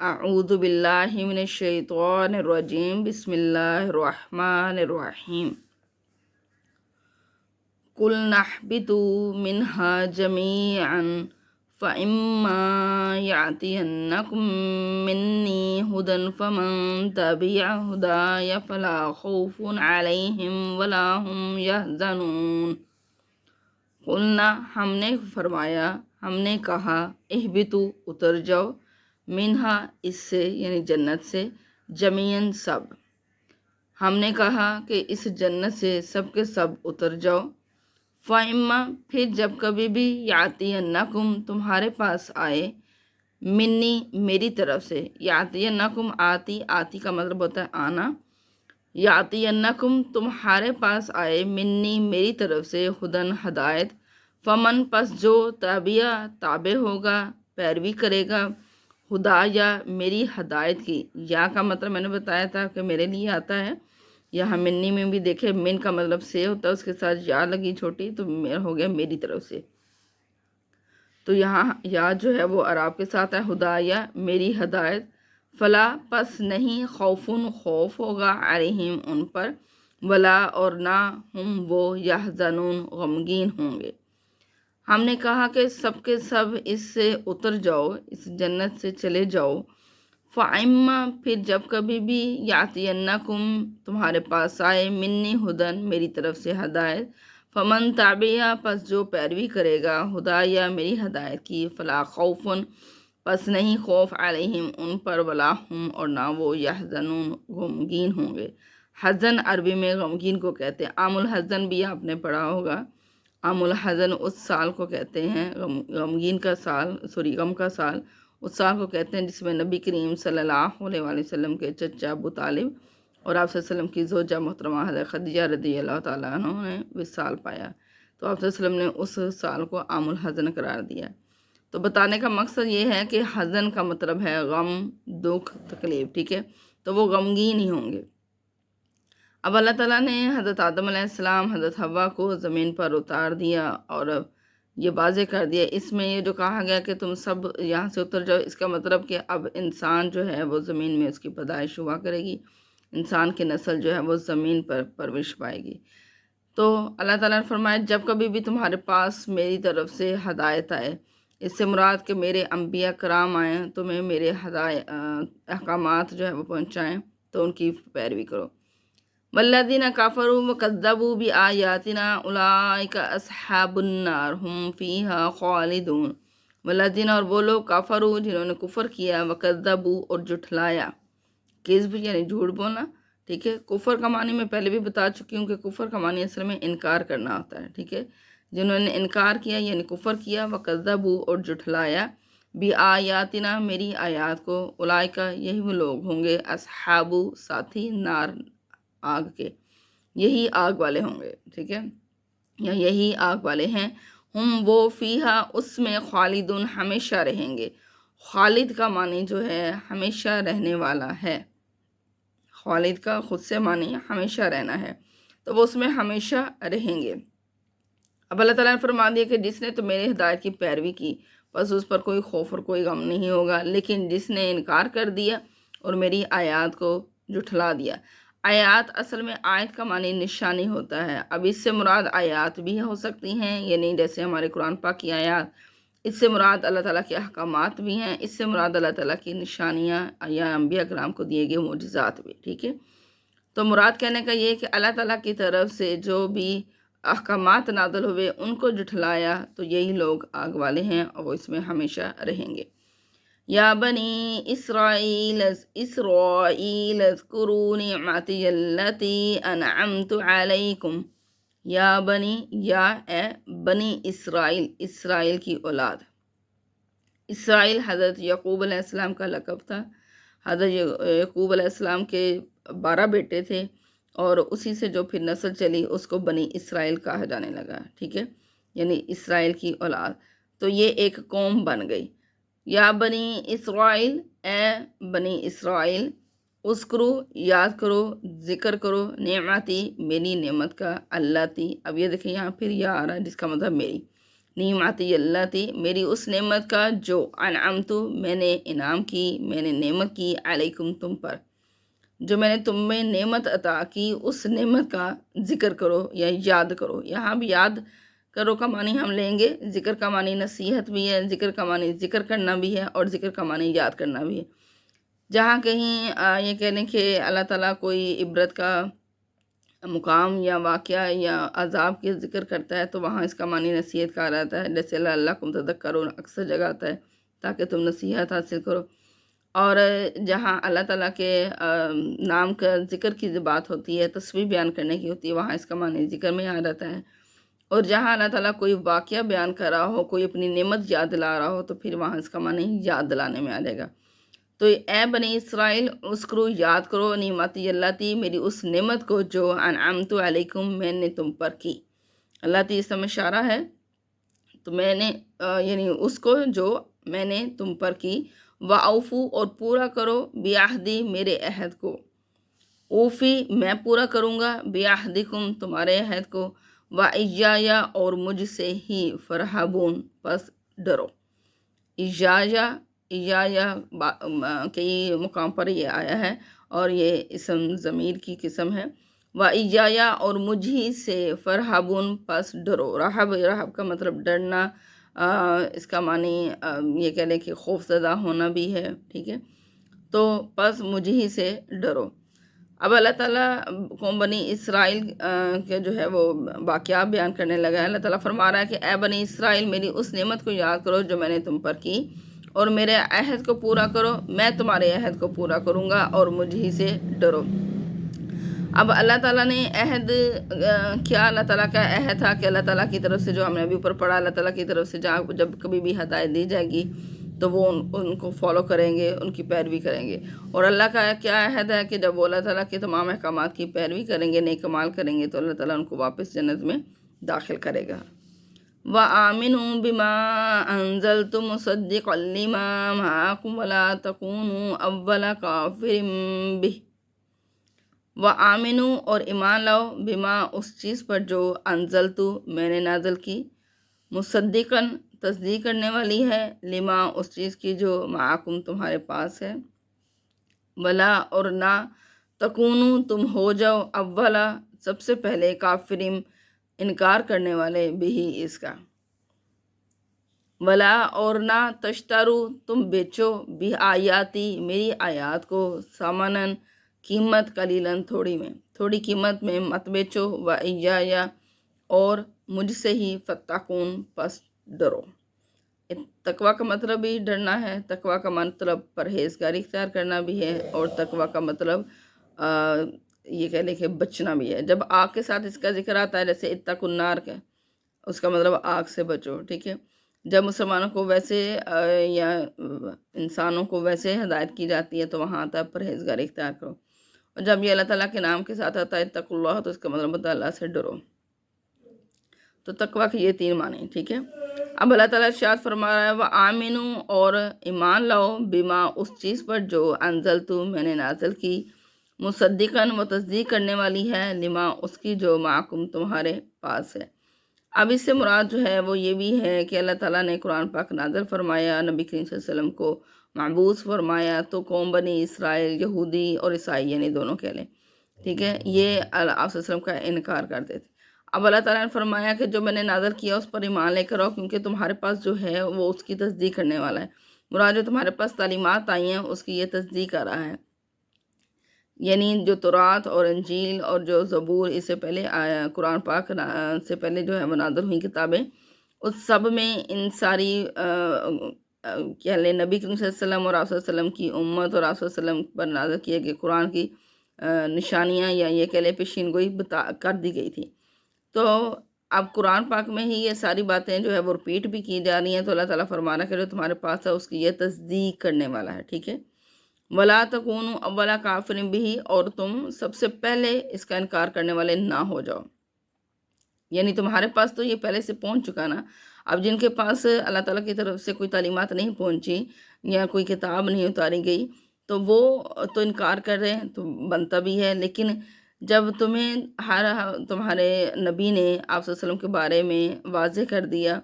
اعوذ باللہ من الشیطان الرجیم بسم اللہ الرحمن الرحیم قُلْنَا اهْبِطُوا مِنْهَا جَمِيعًا فَإِمَّا يَأْتِيَنَّكُم مِّنِّي هُدًى فَمَن تَبِعَ هُدَايَ فَلَا خَوْفٌ عَلَيْهِمْ وَلَا هُمْ يَحْزَنُونَ۔ قُلْنَا ہم نے فرمایا، ہم نے کہا، اہبطوا اتر جاؤ، منہا اس سے یعنی جنت سے، جمیعاً سب۔ ہم نے کہا کہ اس جنت سے سب کے سب اتر جاؤ۔ فَإِمَّا پھر جب کبھی بھی یَأْتِیَنَّکُم تمہارے پاس آئے، منی میری طرف سے، یَأْتِیَنَّکُم آتی کا مطلب ہوتا ہے آنا، یَأْتِیَنَّکُم تمہارے پاس آئے، منی میری طرف سے، ہدن ہدایت، فمن پس جو تابع ہوگا، پیروی کرے گا، ہدایہ میری ہدایت کی، یا کا مطلب میں نے بتایا تھا کہ میرے لیے آتا ہے، یہاں منی میں بھی دیکھے من کا مطلب سے ہوتا ہے، اس کے ساتھ یا لگی چھوٹی تو میرا ہو گیا میری طرف سے، تو یہاں یا جو ہے وہ اعراب کے ساتھ ہے، ہدایہ میری ہدایت، فلا پس نہیں، خوفن خوف ہوگا، علیہم ان پر، ولا اور نہ، ہم وہ، یحزنون غمگین ہوں گے۔ ہم نے کہا کہ سب کے سب اس سے اتر جاؤ، اس جنت سے چلے جاؤ۔ فَإِمَّا پھر جب کبھی بھی یَأْتِیَنَّکُم تمہارے پاس آئے، منی ہدن میری طرف سے ہدایت، فمن تابع پس جو پیروی کرے گا، ہدایہ میری ہدایت کی، فلا خوفن پس نہیں خوف، علیہم ان پر، ولا ہم اور نہ وہ، یحزنون غمگین ہوں گے۔ حزن عربی میں غمگین کو کہتے ہیں، عام الحزن بھی آپ نے پڑھا ہوگا، عام الحزن اس سال کو کہتے ہیں، غمگین کا سال، غم کا سال اس سال کو کہتے ہیں جس میں نبی کریم صلی اللہ علیہ وآلہ وسلم کے چچا ابو طالب اور آپ صلی اللہ علیہ وسلم کی زوجہ محترمہ حضرت خدیجہ رضی اللہ تعالیٰ عنہ نے وصال پایا، تو آپ صلی اللہ علیہ وسلم نے اس سال کو عام الحزن قرار دیا۔ تو بتانے کا مقصد یہ ہے کہ حزن کا مطلب ہے غم، دکھ، تکلیف، ٹھیک ہے، تو وہ غمگین ہی ہوں گے۔ اب اللہ تعالیٰ نے حضرت آدم علیہ السلام، حضرت حوا کو زمین پر اتار دیا اور یہ واضح کر دیا، اس میں یہ جو کہا گیا کہ تم سب یہاں سے اتر جاؤ، اس کا مطلب کہ اب انسان جو ہے وہ زمین میں اس کی پیدائش ہوا کرے گی، انسان کی نسل جو ہے وہ زمین پر پرورش پائے گی۔ تو اللہ تعالیٰ نے فرمایا جب کبھی بھی تمہارے پاس میری طرف سے ہدایت آئے، اس سے مراد کہ میرے انبیاء کرام آئیں، تمہیں میرے احکامات جو ہے وہ پہنچائیں، تو ان کی پیروی کرو۔ والذین کفروا وکذبوا بآیاتنا اولئک اصحاب النار هم فیہا خالدون۔ والذین اور وہ لوگ کفروا جنہوں نے کفر کیا، وکذبوا اور جھٹلایا، کذب یعنی جھوٹ بولنا، ٹھیک ہے، کفر کا معنی میں پہلے بھی بتا چکی ہوں کہ کفر کا معنی اصل میں انکار کرنا ہوتا ہے، ٹھیک ہے، جنہوں نے انکار کیا یعنی کفر کیا، وکذبوا اور جھٹلایا، بآیاتنا میری آیات کو، اولئک یہی وہ لوگ ہوں گے، اصحاب ساتھی، نار آگ کے، یہی آگ والے ہوں گے، ٹھیک ہے، یا یہی آگ والے ہیں، ہم وہ، فیہا اس میں، خالدون ہمیشہ رہیں گے۔ خالد کا معنی جو ہے ہمیشہ رہنے والا ہے، خالد کا خود سے معنی ہمیشہ رہنا ہے، تو وہ اس میں ہمیشہ رہیں گے۔ اب اللہ تعالیٰ نے فرما دیا کہ جس نے تو میرے ہدایت کی پیروی کی بس اس پر کوئی خوف اور کوئی غم نہیں ہوگا، لیکن جس نے انکار کر دیا اور میری آیات کو جھٹلا دیا، آیات اصل میں آیت کا معنی نشانی ہوتا ہے، اب اس سے مراد آیات بھی ہو سکتی ہیں، یعنی جیسے ہمارے قرآن پاک کی آیات، اس سے مراد اللہ تعالیٰ کے احکامات بھی ہیں، اس سے مراد اللہ تعالیٰ کی نشانیاں یا انبیاء کرام کو دیے گئے معجزات بھی، ٹھیک ہے، تو مراد کہنے کا یہ کہ اللہ تعالیٰ کی طرف سے جو بھی احکامات نازل ہوئے ان کو جھٹلایا، تو یہی لوگ آگ والے ہیں اور وہ اس میں ہمیشہ رہیں گے۔ یا بنی اسرائیل اذکروا نعمتی التی انعمت علیکم، یا بنی، یا اے بنی اسرائیل، اسرائیل کی اولاد۔ اسرائیل حضرت یعقوب علیہ السلام کا لقب تھا، حضرت یعقوب علیہ السلام کے 12 بیٹے تھے اور اسی سے جو پھر نسل چلی اس کو بنی اسرائیل کہا جانے لگا، ٹھیک ہے، یعنی اسرائیل کی اولاد، تو یہ ایک قوم بن گئی۔ یا بنی اسرائیل، اے بنی اسرائیل، اذکرو یاد کرو، ذکر کرو، نعمتی میری نعمت کا، اللہ تی، اب یہ دیکھیں یہاں پھر یا آ رہا ہے جس کا مطلب میری، نعمتی اللتی میری اس نعمت کا جو انعمت میں نے انعام کی، میں نے نعمت کی، علیکم تم پر، جو میں نے تم میں نعمت عطا کی، اس نعمت کا ذکر کرو یا یاد کرو۔ یہاں بھی یاد کرو کا معنی ہم لیں گے، ذکر کا معنی نصیحت بھی ہے، ذکر کا معنی ذکر کرنا بھی ہے، اور ذکر کا معنی یاد کرنا بھی ہے۔ جہاں کہیں یہ کہہ لیں کہ اللہ تعالیٰ کوئی عبرت کا مقام یا واقعہ یا عذاب کے ذکر کرتا ہے تو وہاں اس کا معنی نصیحت کا رہتا ہے، جیسے لعلکم تذکرون اکثر جگہ آتا ہے تاکہ تم نصیحت حاصل کرو۔ اور جہاں اللہ تعالیٰ کے نام کا ذکر کی بات ہوتی ہے، تسبیح بیان کرنے کی ہوتی ہے، وہاں اس کا معنی ذکر میں آ جاتا ہے۔ اور جہاں اللہ تعالیٰ کوئی واقعہ بیان کر رہا ہو، کوئی اپنی نعمت یاد دلا رہا ہو، تو پھر وہاں اس کا معنی یاد دلانے میں آ جائے گا۔ تو اے بنی اسرائیل اذکرو، یاد کرو، نعمتی اللتی میری اس نعمت کو جو انعمت علیکم میں نے تم پر کی۔ اللتی اس میں اشارہ ہے، تو میں نے یعنی اس کو جو میں نے تم پر کی، وَأَوْفُوا اور پورا کرو، بِعَہْدِی میرے عہد کو، اوفی میں پورا کروں گا، بِعَہْدِکم تمہارے عہد کو، وَإِيَّایَ اور مجھ سے ہی، فَارْہَبُون پس ڈرو۔ ایایا کئی مقام پر یہ آیا ہے اور یہ اسم ضمیر کی قسم ہے۔ وَإِيَّایَ اور مجھ ہی سے، فَارْہَبُون پس ڈرو۔ رہب کا مطلب ڈرنا، اس کا معنی یہ کہہ لیں کہ خوف زدہ ہونا بھی ہے، ٹھیک ہے۔ تو پس مجھ ہی سے ڈرو۔ اب اللہ تعالیٰ قوم بنی اسرائیل کے جو ہے وہ واقعات بیان کرنے لگا ہے۔ اللہ تعالیٰ فرما رہا ہے کہ اے بنی اسرائیل میری اس نعمت کو یاد کرو جو میں نے تم پر کی، اور میرے عہد کو پورا کرو، میں تمہارے عہد کو پورا کروں گا، اور مجھ ہی سے ڈرو۔ اب اللہ تعالیٰ نے عہد کیا، اللہ تعالیٰ کا عہد تھا کہ اللہ تعالیٰ کی طرف سے، جو ہم نے ابھی اوپر پڑھا، اللہ تعالیٰ کی طرف سے جب کبھی بھی ہدایت دی جائے گی تو وہ ان کو فالو کریں گے، ان کی پیروی کریں گے۔ اور اللہ کا کیا عہد ہے کہ جب وہ اللہ تعالیٰ کے تمام احکامات کی پیروی کریں گے، نیک اعمال کریں گے، تو اللہ تعالیٰ ان کو واپس جنت میں داخل کرے گا۔ وَآمِنُوا بِمَا أَنزَلْتُ مُصَدِّقًا لِمَا مَعَكُمْ وَلَا تَكُونُوا أَوَّلَ كَافِرٍ بِهِ۔ وَآمِنُوا اور ایمان لاؤ، بما اس چیز پر جو انزلتو میں نے نازل کی، مصدقاً تصدیق کرنے والی ہے، لما اس چیز کی جو معاکم تمہارے پاس ہے، ولا اور نہ، تکونو تم ہو جاؤ، اولا سب سے پہلے، کافرین انکار کرنے والے، بھی اس کا، ولا اور نہ، تشترو تم بیچو، بھی آیاتی میری آیات کو، سامنن قیمت، قلیلاً تھوڑی میں، تھوڑی قیمت میں مت بیچو، وَإِيَّایَ اور مجھ سے ہی، فَاتَّقُون پس ڈرو۔ تقویٰ کا مطلب بھی ڈرنا ہے، تقویٰ کا مطلب پرہیزگاری اختیار کرنا بھی ہے، اور تقویٰ کا مطلب یہ کہہ لیں کہ بچنا بھی ہے۔ جب آگ کے ساتھ اس کا ذکر آتا ہے، جیسے اتقوا النار کا، اس کا مطلب آگ سے بچو، ٹھیک ہے۔ جب مسلمانوں کو ویسے یا انسانوں کو ویسے ہدایت کی جاتی ہے تو وہاں آتا ہے پرہیزگاری اختیار کرو، اور جب یہ اللہ تعالیٰ کے نام کے ساتھ آتا ہے اتقوا اللہ، تو اس کا مطلب ہوتا ہے اللہ سے ڈرو۔ تو تقویٰ کے یہ 3 معنی، ٹھیک ہے۔ اب اللہ تعالیٰ ارشاد فرما رہا ہے، وَآمِنُوا اور ایمان لاؤ، بما اس چیز پر جو انزلتو میں نے نازل کی، مصدقاً وہ تصدیق کرنے والی ہے، لما اس کی جو معکم تمہارے پاس ہے۔ اب اس سے مراد جو ہے وہ یہ بھی ہے کہ اللہ تعالیٰ نے قرآن پاک نازل فرمایا، نبی کریم صلی اللہ علیہ وسلم کو مبعوث فرمایا، تو قوم بنی اسرائیل، یہودی اور عیسائی، یعنی دونوں کہہ لیں، ٹھیک ہے، یہ آپ صلی اللہ علیہ وسلم کا انکار کرتے تھے۔ اب اللہ تعالیٰ نے فرمایا کہ جو میں نے نازل کیا اس پر ایمان لے کر آؤ، کیونکہ تمہارے پاس جو ہے وہ اس کی تصدیق کرنے والا ہے۔ مراد جو تمہارے پاس تعلیمات آئی ہیں اس کی یہ تصدیق کر رہا ہے، یعنی جو تورات اور انجیل اور جو زبور اس سے پہلے آیا، قرآن پاک سے پہلے جو ہے وہ نازل ہوئی کتابیں، اس سب میں ان ساری کہہ لیں نبی کریم صلی اللہ علیہ وسلم اور آپ صلی اللہ علیہ وسلم کی امت اور آپ صلی اللہ علیہ وسلم پر نازل کیے گئے قرآن کی نشانیاں یا یہ کہہ لیں پیشین گوئی کر دی گئی تھی۔ تو اب قرآن پاک میں ہی یہ ساری باتیں جو ہے وہ رپیٹ بھی کی جا رہی ہیں، تو اللہ تعالیٰ فرمانا کہ جو تمہارے پاس ہے اس کی یہ تصدیق کرنے والا ہے، ٹھیک ہے۔ وَلَا تَكُونُوا أَوَّلَ كَافِرٍ بِهِ اور تم سب سے پہلے اس کا انکار کرنے والے نہ ہو جاؤ، یعنی تمہارے پاس تو یہ پہلے سے پہنچ چکا نا۔ اب جن کے پاس اللہ تعالیٰ کی طرف سے کوئی تعلیمات نہیں پہنچی یا کوئی کتاب نہیں اتاری گئی تو وہ تو انکار کر رہے ہیں، تو بنتا بھی ہے، لیکن جب تمہیں تمہارے نبی نے آپ صلی اللہ علیہ وسلم کے بارے میں واضح کر دیا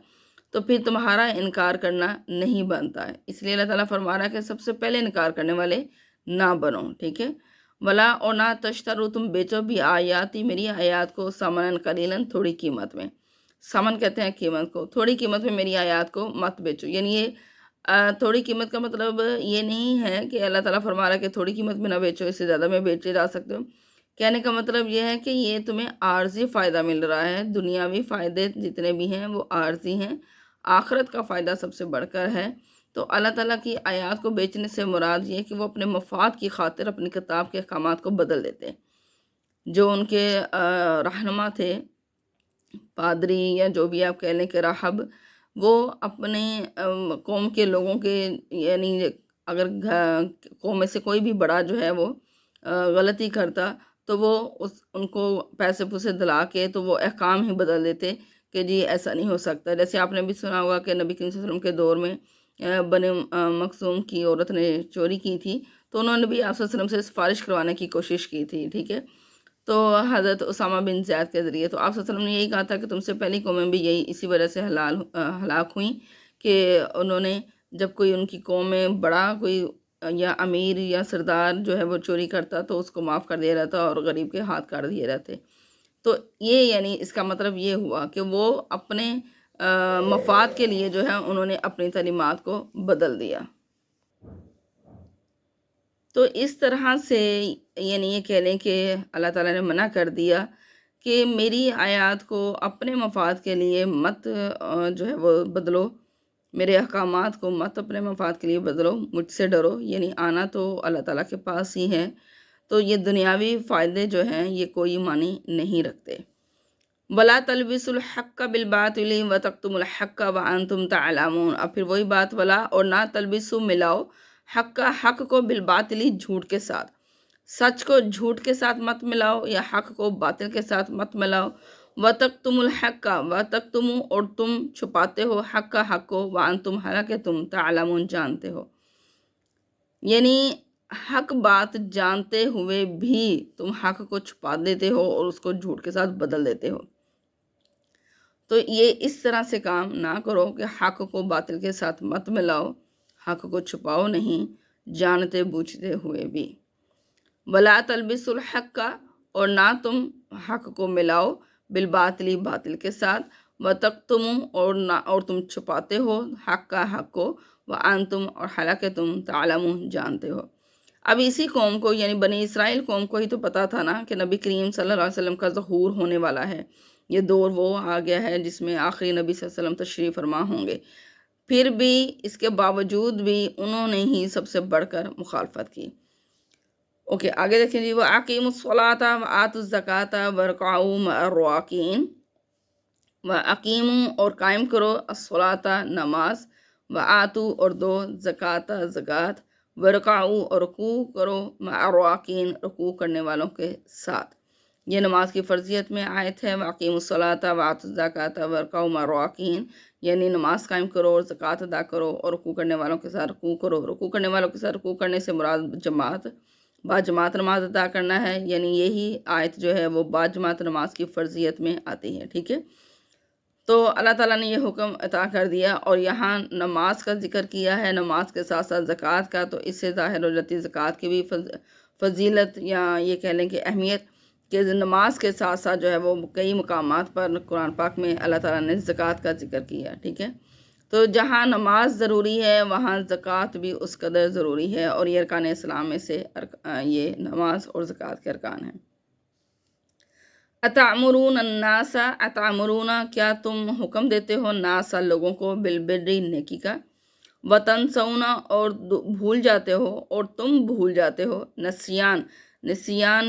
تو پھر تمہارا انکار کرنا نہیں بنتا ہے۔ اس لیے اللہ تعالیٰ فرما رہا ہے کہ سب سے پہلے انکار کرنے والے نہ بنو، ٹھیک ہے۔ ولا اور نہ تشترو، تم بیچو بھی آیاتی، میری آیات کو، سمنن قلیلاً، تھوڑی قیمت میں۔ سمن کہتے ہیں قیمت کو، تھوڑی قیمت میں میری آیات کو مت بیچو۔ یعنی یہ تھوڑی قیمت کا مطلب یہ نہیں ہے کہ اللہ تعالیٰ فرما رہا ہے کہ تھوڑی قیمت میں نہ بیچو، اس سے زیادہ میں بیچے جا سکتے ہو۔ کہنے کا مطلب یہ ہے کہ یہ تمہیں عارضی فائدہ مل رہا ہے، دنیاوی فائدے جتنے بھی ہیں وہ عارضی ہیں، آخرت کا فائدہ سب سے بڑھ کر ہے۔ تو اللہ تعالیٰ کی آیات کو بیچنے سے مراد یہ ہے کہ وہ اپنے مفاد کی خاطر اپنی کتاب کے احکامات کو بدل دیتے ہیں۔ جو ان کے رہنما تھے، پادری یا جو بھی آپ کہہ لیں کہ راہب، وہ اپنے قوم کے لوگوں کے، یعنی اگر قوم میں سے کوئی بھی بڑا جو ہے وہ غلطی کرتا تو وہ ان کو پیسے پوسے دلا کے تو وہ احکام ہی بدل دیتے کہ جی ایسا نہیں ہو سکتا۔ جیسے آپ نے بھی سنا ہوگا کہ نبی کریم صلی اللہ علیہ وسلم کے دور میں بنی مخزوم کی عورت نے چوری کی تھی، تو انہوں نے بھی آپ صلی اللہ علیہ وسلم سے سفارش کروانے کی کوشش کی تھی، ٹھیک ہے۔ تو حضرت اسامہ بن زید کے ذریعے تو آپ صلی اللہ علیہ وسلم نے یہی کہا تھا کہ تم سے پہلی قومیں بھی یہی اسی وجہ سے ہلاک ہوئیں کہ انہوں نے جب کوئی ان کی قوم میں بڑا کوئی یا امیر یا سردار جو ہے وہ چوری کرتا تو اس کو معاف کر دیا جاتا اور غریب کے ہاتھ کاٹ دیے جاتے۔ تو یہ یعنی اس کا مطلب یہ ہوا کہ وہ اپنے مفاد کے لیے جو ہے انہوں نے اپنی تعلیمات کو بدل دیا۔ تو اس طرح سے یعنی یہ کہہ لیں کہ اللہ تعالیٰ نے منع کر دیا کہ میری آیات کو اپنے مفاد کے لیے مت جو ہے وہ بدلو، میرے احکامات کو مت اپنے مفاد کے لیے بدلو، مجھ سے ڈرو۔ یعنی آنا تو اللہ تعالیٰ کے پاس ہی ہے، تو یہ دنیاوی فائدے جو ہیں یہ کوئی معنی نہیں رکھتے۔ وَلَا تَلْبِسُوا الْحَقَّ بِالْبَاطِلِ وَتَكْتُمُوا الْحَقَّ وَأَنْتُمْ تَعْلَمُونَ۔ اب پھر وہی بات، ولا اور نہ تلبسو ملاؤ، حق کو بالباطلی، جھوٹ کے ساتھ، سچ کو جھوٹ کے ساتھ مت ملاؤ یا حق کو باطل کے ساتھ مت ملاؤ۔ وَتَكْتُمُوا الْحَقَّ، وَتَكْتُمُوا اور تم چھپاتے ہو، حق کو، وَأَنْتُمْ حالانکہ تم تعلمون جانتے ہو۔ یعنی حق بات جانتے ہوئے بھی تم حق کو چھپا دیتے ہو اور اس کو جھوٹ کے ساتھ بدل دیتے ہو۔ تو یہ اس طرح سے کام نہ کرو کہ حق کو باطل کے ساتھ مت ملاؤ، حق کو چھپاؤ نہیں، جانتے بوجھتے ہوئے بھی۔ وَلَا تَلْبِسُوا الْحَقَّ، اور نہ تم حق کو ملاؤ، بالباطلی، باطل کے ساتھ، وَتَكْتُمُوا اور تم چھپاتے ہو، حق کو، وَأَنْتُمْ اور حالانکہ تم تعلمون جانتے ہو۔ اب اسی قوم کو یعنی بنی اسرائیل قوم کو ہی تو پتا تھا نا کہ نبی کریم صلی اللہ علیہ وسلم کا ظہور ہونے والا ہے، یہ دور وہ آ گیا ہے جس میں آخری نبی صلی اللہ علیہ وسلم تشریف فرما ہوں گے۔ پھر بھی اس کے باوجود بھی انہوں نے ہی سب سے بڑھ کر مخالفت کی۔ اوکے، آگے دیکھیں جی، وَأَقِیمُوا الصَّلَاةَ وَآتُوا الزَّکَاةَ وَارْکَعُوا مَعَ الرَّاکِعِینَ۔ وَأَقِیمُوا اور قائم کرو، الصَّلَاةَ نماز، وَآتُوا اور دو، زکاة زکوٰۃ، وَارْکَعُوا اور رکوع کرو، مع الراکعین رکوع کرنے والوں کے ساتھ۔ یہ نماز کی فرضیت میں آیت ہے، وَأَقِیمُوا الصَّلَاةَ وَآتُوا الزَّکَاةَ وَارْکَعُوا مع الراکعین، یعنی نماز قائم کرو اور زکوٰۃ ادا کرو اور رکوع کرنے والوں کے ساتھ رکوع کرو۔ رکوع کرنے والوں کے ساتھ رکوع کرنے سے مراد جماعت، باجماعت نماز ادا کرنا ہے، یعنی یہی آیت جو ہے وہ باجماعت نماز کی فرضیت میں آتی ہے، ٹھیک ہے۔ تو اللہ تعالیٰ نے یہ حکم عطا کر دیا اور یہاں نماز کا ذکر کیا ہے، نماز کے ساتھ ساتھ زکوٰۃ کا، تو اس سے ظاہر ہو جاتی ہے زکوٰۃ کی بھی فضیلت، یا یہ کہہ لیں کہ اہمیت، کہ نماز کے ساتھ ساتھ جو ہے وہ کئی مقامات پر قرآن پاک میں اللہ تعالیٰ نے زکوٰۃ کا ذکر کیا، ٹھیک ہے۔ تو جہاں نماز ضروری ہے وہاں زکوٰۃ بھی اس قدر ضروری ہے، اور یہ ارکان اسلام میں سے یہ نماز اور زکوٰۃ کے ارکان ہیں۔ اتعمرون الناس، اتعمرون کیا تم حکم دیتے ہو، ناسا لوگوں کو، بالبر نیکی کا، وتنسون اور بھول جاتے ہو، اور تم بھول جاتے ہو، نسیان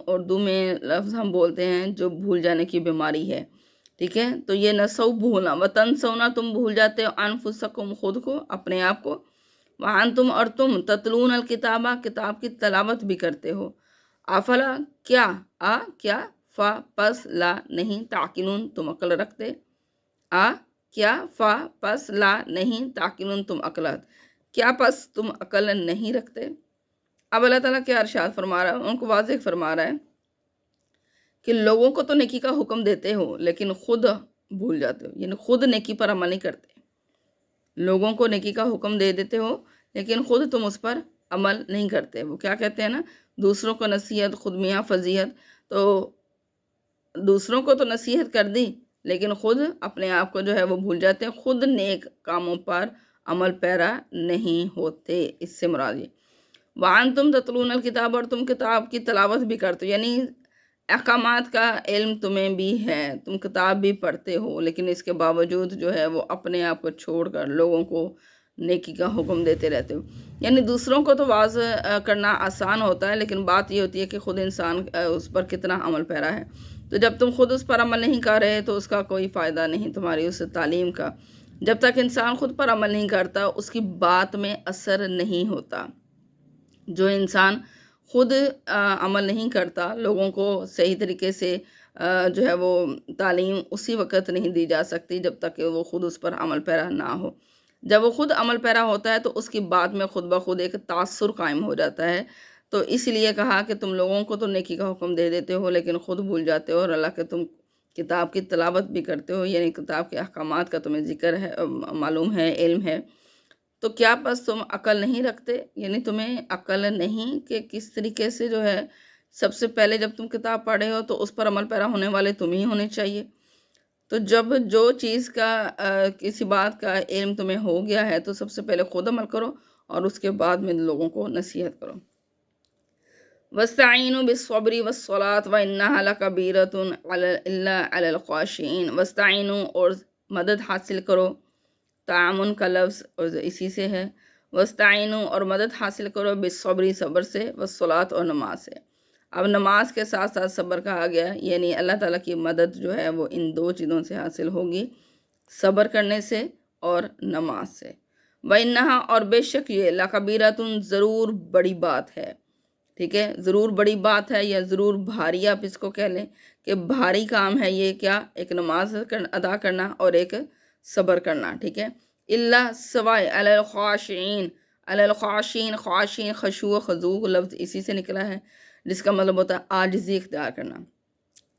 اردو میں لفظ ہم بولتے ہیں جو بھول جانے کی بیماری ہے، ٹھیک ہے۔ تو یہ نسو بھولنا، وتنسون تم بھول جاتے ہو، انفسکم خود کو، اپنے آپ کو، وانتم اور تم، تتلون الکتابہ کتاب کی تلاوت بھی کرتے ہو، افلا کیا فا پس لا نہیں، تعقلون تم عقل رکھتے، کیا فا پس لا نہیں، تعقلون تم کیا پس تم عقل نہیں رکھتے۔ اب اللہ تعالیٰ کیا ارشاد فرما رہا ہے، ان کو واضح فرما رہا ہے کہ لوگوں کو تو نیکی کا حکم دیتے ہو لیکن خود بھول جاتے ہو، یعنی خود نیکی پر عمل نہیں کرتے. لوگوں کو نیکی کا حکم دے دیتے ہو لیکن خود تم اس پر عمل نہیں کرتے. وہ کیا کہتے ہیں نا، دوسروں کو نصیحت خود میاں فضیحت. تو دوسروں کو تو نصیحت کر دی لیکن خود اپنے آپ کو جو ہے وہ بھول جاتے ہیں، خود نیک کاموں پر عمل پیرا نہیں ہوتے. اس سے مراد یہ وَأَنْتُمْ تَتْلُونَ الْكِتَابَ، اور تم کتاب کی تلاوت بھی کرتے ہو، یعنی احکامات کا علم تمہیں بھی ہے، تم کتاب بھی پڑھتے ہو، لیکن اس کے باوجود جو ہے وہ اپنے آپ کو چھوڑ کر لوگوں کو نیکی کا حکم دیتے رہتے ہو. یعنی دوسروں کو تو واضح کرنا آسان ہوتا ہے لیکن بات یہ ہوتی ہے کہ خود انسان اس پر کتنا عمل پیرا ہے. تو جب تم خود اس پر عمل نہیں کر رہے تو اس کا کوئی فائدہ نہیں تمہاری اس تعلیم کا. جب تک انسان خود پر عمل نہیں کرتا اس کی بات میں اثر نہیں ہوتا. جو انسان خود عمل نہیں کرتا، لوگوں کو صحیح طریقے سے جو ہے وہ تعلیم اسی وقت نہیں دی جا سکتی جب تک کہ وہ خود اس پر عمل پیرا نہ ہو. جب وہ خود عمل پیرا ہوتا ہے تو اس کی بات میں خود بخود ایک تاثر قائم ہو جاتا ہے. تو اس لیے کہا کہ تم لوگوں کو تو نیکی کا حکم دے دیتے ہو لیکن خود بھول جاتے ہو، اور اللہ کے تم کتاب کی تلاوت بھی کرتے ہو، یعنی کتاب کے احکامات کا تمہیں ذکر ہے، معلوم ہے، علم ہے. تو کیا بس تم عقل نہیں رکھتے؟ یعنی تمہیں عقل نہیں کہ کس طریقے سے جو ہے سب سے پہلے جب تم کتاب پڑھے ہو تو اس پر عمل پیرا ہونے والے تم ہی ہونے چاہیے. تو جب جو چیز کا کسی بات کا علم تمہیں ہو گیا ہے تو سب سے پہلے خود عمل کرو اور اس کے بعد میں لوگوں کو نصیحت کرو. وَاسْتَعِينُوا بِالصَّبْرِ وَالصَّلَاةِ وَإِنَّهَا لَكَبِيرَةٌ إِلَّا عَلَى الْخَاشِعِينَ. وَاسْتَعِينُوا، اور مدد حاصل کرو. تعاون کا لفظ اور اسی سے ہے. وَاسْتَعِينُوا، اور مدد حاصل کرو، بالصبر، صبر سے، والصلاۃ، اور نماز سے. اب نماز کے ساتھ ساتھ صبر کہا گیا، یعنی اللہ تعالیٰ کی مدد جو ہے وہ ان دو چیزوں سے حاصل ہوگی، صبر کرنے سے اور نماز سے. وَإِنَّهَا، اور بے شک یہ، لَكَبِيرَةٌ، ضرور بڑی بات ہے. ٹھیک ہے، ضرور بڑی بات ہے یا ضرور بھاری آپ اس کو کہہ لیں کہ بھاری کام ہے یہ، کیا؟ ایک نماز ادا کرنا اور ایک صبر کرنا. ٹھیک ہے، اللہ، سوائے، علی الخاشعین. علی الخاشعین، خاشعین خشوع و خضوع لفظ اسی سے نکلا ہے جس کا مطلب ہوتا ہے عاجزی اختیار کرنا.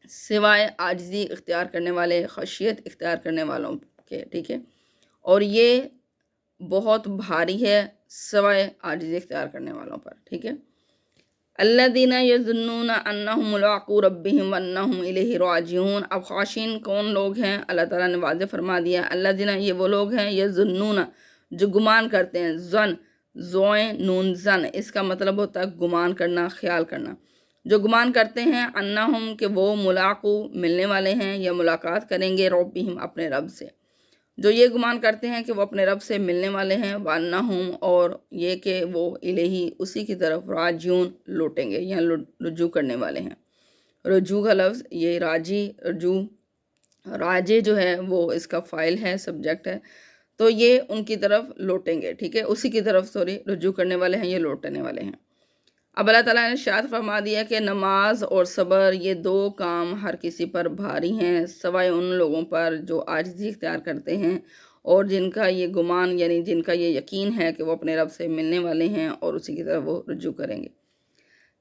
سوائے عاجزی اختیار کرنے والے، خشیت اختیار کرنے والوں کے. ٹھیک ہے، اور یہ بہت بھاری ہے سوائے عاجزی اختیار کرنے والوں پر. ٹھیک ہے. الذین یظنون انہم ملاقو ربہم وانہم الیہ راجعون. اب خاشعین کون لوگ ہیں؟ اللہ تعالیٰ نے واضح فرما دیا، الذین، یہ وہ لوگ ہیں، یظنون، جو گمان کرتے ہیں. ظن، زوئیں نون زن، اس کا مطلب ہوتا ہے گمان کرنا، خیال کرنا. جو گمان کرتے ہیں، انہم، کہ وہ ملاقو، ملنے والے ہیں یا ملاقات کریں گے، ربہم، اپنے رب سے. جو یہ گمان کرتے ہیں کہ وہ اپنے رب سے ملنے والے ہیں، وَأَنَّهُمْ، اور یہ کہ وہ الیہ، اسی کی طرف، راجعون، لوٹیں گے یا رجوع کرنے والے ہیں. رجوع کا لفظ یہ راجی، رجوع، راجے جو ہے وہ اس کا فاعل ہے، سبجیکٹ ہے، تو یہ ان کی طرف لوٹیں گے. ٹھیک ہے، اسی کی طرف، رجوع کرنے والے ہیں، یہ لوٹنے والے ہیں. اب اللہ تعالیٰ نے ارشاد فرما دیا کہ نماز اور صبر، یہ دو کام ہر کسی پر بھاری ہیں سوائے ان لوگوں پر جو عاجزی اختیار کرتے ہیں اور جن کا یہ گمان، یعنی جن کا یہ یقین ہے کہ وہ اپنے رب سے ملنے والے ہیں اور اسی کی طرف وہ رجوع کریں گے.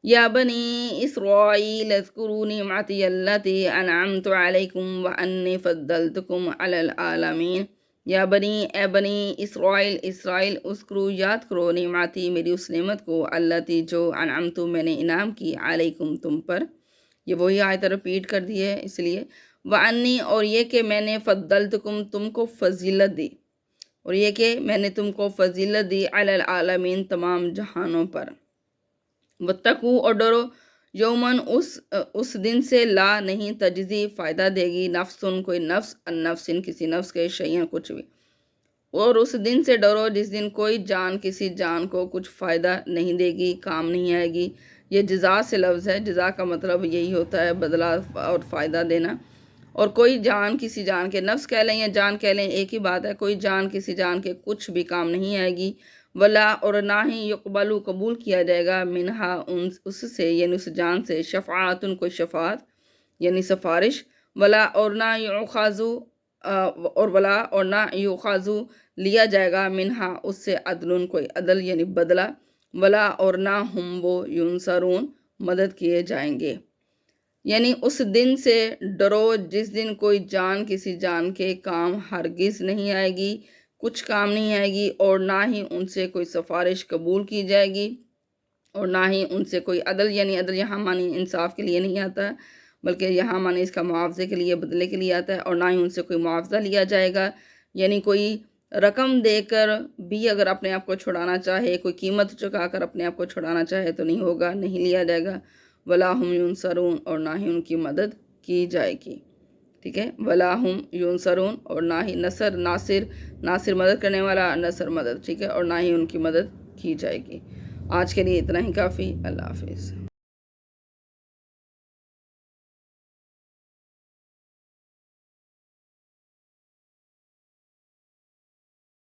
یا بنی اسرائیل اذکروا نعمتی التی انعمت علیکم وانی فضلتکم علی العالمین. یا بنی، اے بنی اسرائیل، اسرائیل، اذکروا، یاد کرو، نعمتی، میری اس نعمت کو، التی، جو، انعمت، میں نے انعام کی، علیکم، تم پر. یہ وہی آیت رپیٹ کر دی ہے اس لیے. وانی، اور یہ کہ میں نے، فضلتکم، تم کو فضیلت دی، اور یہ کہ میں نے تم کو فضیلت دی، علی العالمین، تمام جہانوں پر. واتقوا، اور ڈرو، یومن، اس دن سے، لا، نہیں، تجزی، فائدہ دے گی، نفسن، کوئی نفس، النفس، کسی نفس کے، شیئن، کچھ بھی. اور اس دن سے ڈرو جس دن کوئی جان کسی جان کو کچھ فائدہ نہیں دے گی، کام نہیں آئے گی. یہ جزا سے لفظ ہے، جزا کا مطلب یہی ہوتا ہے بدلہ اور فائدہ دینا. اور کوئی جان کسی جان کے، نفس کہہ لیں یا جان کہہ لیں ایک ہی بات ہے، کوئی جان کسی جان کے کچھ بھی کام نہیں آئے گی. ولا، اور نہ ہی، یقبلو، قبول کیا جائے گا، منہا، اس سے، یعنی اس جان سے، شفاعتن، کوئی شفاعت یعنی سفارش. ولا، اور نہ، یؤخذو، اور ولا، اور نہ، یؤخذو، لیا جائے گا، منہا، اس سے، عدل، کوئی عدل یعنی بدلہ. ولا، اور نہ، ہم وہ، ینصرون، مدد کیے جائیں گے. یعنی اس دن سے ڈرو جس دن کوئی جان کسی جان کے کام ہرگز نہیں آئے گی، کچھ کام نہیں آئے گی، اور نہ ہی ان سے کوئی سفارش قبول کی جائے گی، اور نہ ہی ان سے کوئی عدل، یعنی عدل یہاں معنی انصاف کے لیے نہیں آتا ہے، بلکہ یہاں معنی اس کا معاوضے کے لیے، بدلے کے لیے آتا ہے، اور نہ ہی ان سے کوئی معاوضہ لیا جائے گا، یعنی کوئی رقم دے کر بھی اگر اپنے آپ کو چھڑانا چاہے، کوئی قیمت چکا کر اپنے آپ کو چھڑانا چاہے تو نہیں ہوگا، نہیں لیا جائے گا، ولا ہم ینصرون، اور نہ ہی ان کی مدد کی جائے گی، ٹھیک ہے، ولا ہم ینصرون، اور نہ ہی ناصر مدد کرنے والا، نصر مدد، ٹھیک ہے، اور نہ ہی ان کی مدد کی جائے گی۔ آج کے لیے اتنا ہی کافی، اللہ حافظ۔